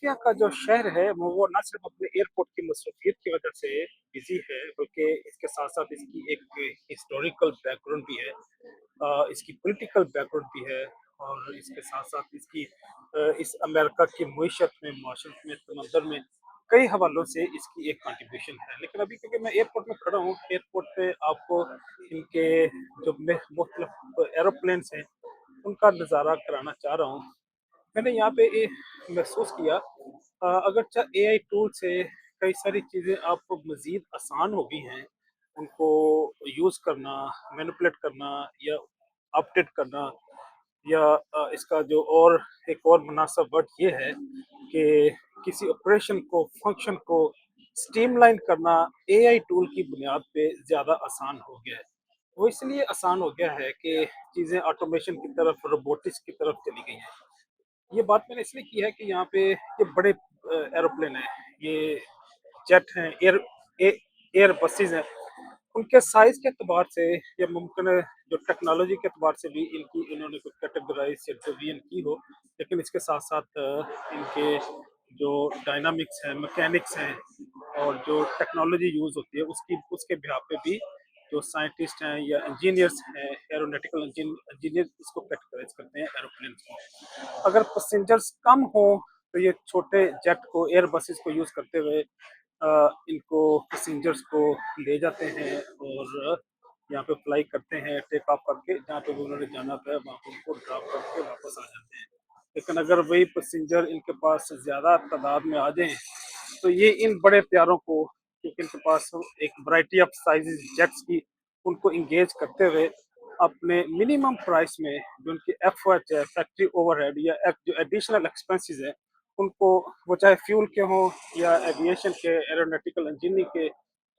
यहाँ का जो शहर है वो ना सिर्फ अपने एयरपोर्ट की मसरूफियत की वजह से बिजी है, बल्कि इसके साथ साथ इसकी एक हिस्टोरिकल बैकग्राउंड भी है, इसकी पॉलिटिकल बैकग्राउंड भी है। और इसके साथ साथ इसकी इस अमेरिका की मीशत में, माशरत में, समंदर में कई हवालों से इसकी एक कंट्रीब्यूशन है। लेकिन अभी क्योंकि मैं एयरपोर्ट में खड़ा हूँ, एयरपोर्ट पे आपको इनके जो मुख्तलिफ एरोप्लेन्स हैं उनका नज़ारा कराना चाह रहा हूँ। मैंने यहाँ पे ये महसूस किया, अगरचे एआई टूल से कई सारी चीज़ें आपको मज़ीद आसान हो गई हैं, उनको यूज़ करना, मैनिपुलेट करना या अपडेट करना, या इसका जो और एक और मुनासिब वर्ड ये है कि किसी ऑपरेशन को, फंक्शन को स्ट्रीमलाइन करना एआई टूल की बुनियाद पे ज़्यादा आसान हो गया है। वो इसलिए आसान हो गया है कि चीज़ें ऑटोमेशन की तरफ, रोबोटिक्स की तरफ चली गई हैं। ये बात मैंने इसलिए की है कि यहाँ पे ये बड़े एरोप्लेन हैं, ये जेट हैं, एयर बसेस हैं। उनके साइज़ के एतबार से या मुमकिन है जो टेक्नोलॉजी के एतबार से भी इनकी इन्होंने कुछ कैटेगराइज़ या डिवीज़न की हो। लेकिन इसके साथ-साथ इनके जो डायनामिक्स हैं, मैकेनिक्स हैं और जो टेक्नोलॉजी यूज़ होती है उसकी उसके बिहाफ़ पे भी जो साइंटिस्ट हैं या इंजीनियर्स हैं, एरोनॉटिकल इंजीनियर इसको कैटेगराइज़ करते हैं एरोप्लेन्स को। अगर पैसेंजर्स कम हो तो ये छोटे जेट को, एयर बसेस को यूज़ करते हुए इनको पैसेंजर्स को ले जाते हैं और यहाँ पे फ्लाई करते हैं, टेक ऑफ करके जहाँ पे भी उन्होंने जाना था वहाँ पे उनको ड्रॉप करके वापस आ जाते हैं। लेकिन अगर वही पैसेंजर इनके पास ज़्यादा तादाद में आ जाएँ तो ये इन बड़े प्यारों को, क्योंकि इनके पास एक वैरायटी ऑफ साइज़ेज़ जेट्स की, उनको एंगेज करते हुए अपने मिनिमम प्राइस में जो उनकी एफर्ट है, फैक्ट्री ओवरहेड या जो एडिशनल एक्सपेंसेस हैं, उनको, वो चाहे फ्यूल के हों या एविएशन के, एरोनॉटिकल इंजीनियरिंग के,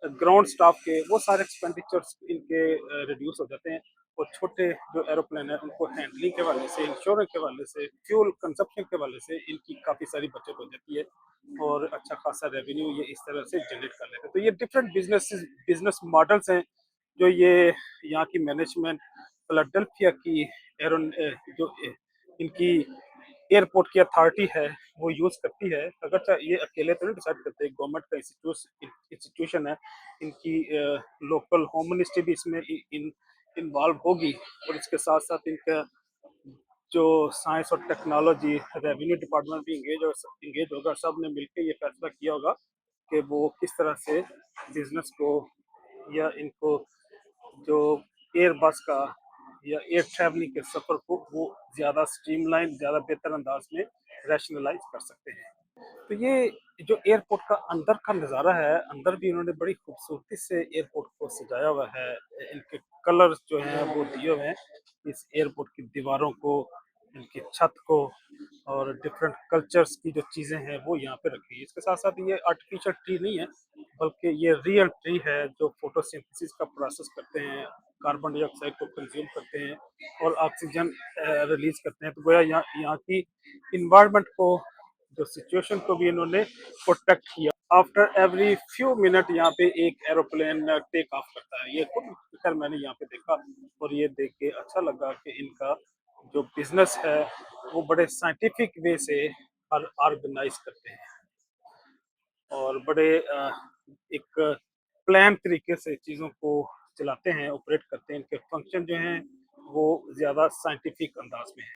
ग्राउंड स्टाफ के, वो सारे एक्सपेंडिचर्स इनके रिड्यूस हो जाते हैं। और छोटे जो एरोप्लेन है उनको हैंडलिंग के हवाले से, इंश्योरेंस के हवाले से, फ्यूल कंजप्शन के हवाले से इनकी काफ़ी सारी बचत हो जाती है और अच्छा खासा रेवेन्यू ये इस तरह से जनरेट कर लेते हैं। तो ये डिफरेंट बिजनेस मॉडल्स हैं जो ये यहाँ की मैनेजमेंट फिलाडेल्फिया की जो इनकी एयरपोर्ट की अथॉरिटी है वो यूज़ करती है। अगर ये अकेले तो नहीं डिसाइड करते, गवर्नमेंट का इंस्टीट्यूशन है, इनकी लोकल होम मिनिस्ट्री भी इसमें इन्वॉल्व होगी। और इसके साथ साथ इनका जो साइंस और टेक्नोलॉजी, रेवेन्यू डिपार्टमेंट भी इंगेज होगा। सब ने मिलकर ये फैसला किया होगा कि वो किस तरह से बिजनेस को या इनको जो एयर बस का या एयर ट्रैवलिंग के सफ़र को वो ज़्यादा स्ट्रीमलाइन, ज़्यादा बेहतर अंदाज में रैशनलाइज कर सकते हैं। तो ये जो एयरपोर्ट का अंदर का नज़ारा है, अंदर भी इन्होंने बड़ी खूबसूरती से एयरपोर्ट को सजाया हुआ है। इनके कलर्स जो हैं वो दिए हुए हैं इस एयरपोर्ट की दीवारों को, इनकी छत को, और डिफरेंट कल्चर्स की जो चीज़ें हैं वो यहाँ पे रखी है। इसके साथ-साथ ये आर्टिफिशियल ट्री नहीं है, बल्कि ये रियल ट्री है जो फोटोसिंथेसिस का प्रोसेस करते हैं, कार्बन डाइऑक्साइड को कंज़्यूम करते हैं और ऑक्सीजन रिलीज़ करते हैं। तो गोया यहाँ यहाँ की एनवायरनमेंट को, जो सिचुएशन को भी इन्होंने प्रोटेक्ट किया। आफ्टर एवरी फ्यू मिनट यहाँ पे एक एरोप्लेन टेक ऑफ करता है। ये खुद खैर मैंने यहाँ पे देखा और ये देख के अच्छा लगा कि इनका जो बिजनेस है वो बड़े साइंटिफिक वे से ऑर्गेनाइज करते हैं और बड़े एक प्लान तरीके से चीज़ों को चलाते हैं, ऑपरेट करते हैं। इनके फंक्शन जो हैं वो ज़्यादा साइंटिफिक अंदाज में है।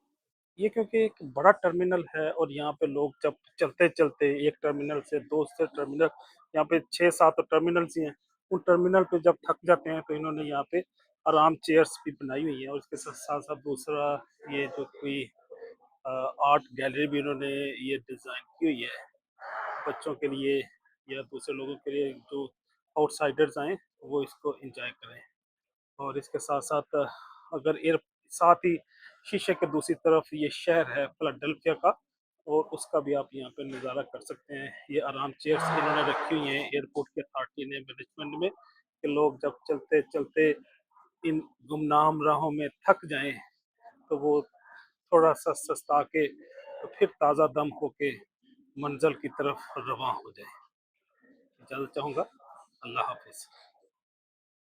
ये क्योंकि एक बड़ा टर्मिनल है और यहाँ पे लोग जब चलते-चलते एक टर्मिनल से दूसरे टर्मिनल, यहाँ पे 6-7 टर्मिनल्स ही हैं। उन टर्मिनल पे जब थक जाते हैं तो इन्होंने यहाँ पे आराम चेयर्स भी बनाई हुई हैं और इसके साथ-साथ दूसरा ये जो कोई आर्ट गैलरी भी इन्होंने ये डिज़ाइन की हुई है बच्चों के लिए या दूसरे लोगों के लिए जो आउटसाइडर्स आएँ वो इसको एन्जॉय करें। और इसके साथ-साथ अगर साथ ही शीशे के दूसरी तरफ ये शहर है फिलाडेल्फिया का और उसका भी आप यहाँ पे नज़ारा कर सकते हैं। ये आराम चेयर्स इन्होंने रखी हुई हैं एयरपोर्ट की अथॉरिटी ने, मैनेजमेंट में, कि लोग जब चलते-चलते इन गुमनाम राहों में थक जाएँ तो वो थोड़ा-सा सस्ता के तो फिर ताज़ा दम होके मंज़िल की तरफ रवाँ हो जाएँ। इजाज़त चाहूँगा। अल्लाह हाफ़िज़।